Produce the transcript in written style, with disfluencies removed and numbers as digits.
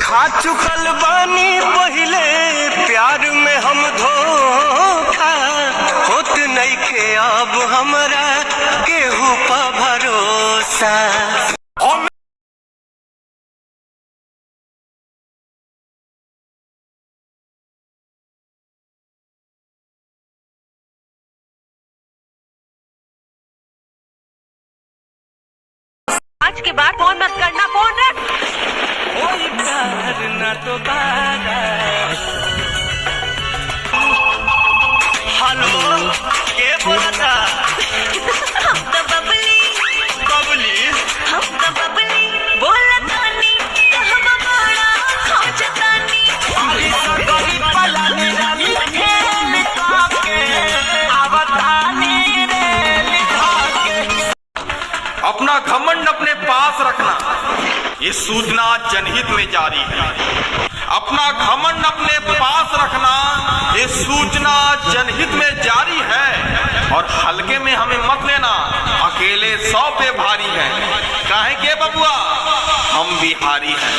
खा चुकल बानी पहिले प्यार में हम धोखा, होत नइखे अब हमरा केहू पा भरोसा। आज के बाद फोन मत करना, फोन रख। कोई प्यार ना तो बारा। हेलो, के बोला था? हम तो बबली हम तो बबली बोला तानी कहब बड़ा खोजतानी। गली पलानी रानी खेल के आवतानी रे लिखा के। अपना घमंड अपने पास रखना, ये सूचना जनहित में जारी है। अपना घमंड अपने पास रखना, ये सूचना जनहित में जारी है। और हल्के में हमें मत लेना, अकेले 100 पे भारी है। काहे के बबुआ, हम बिहारी हैं।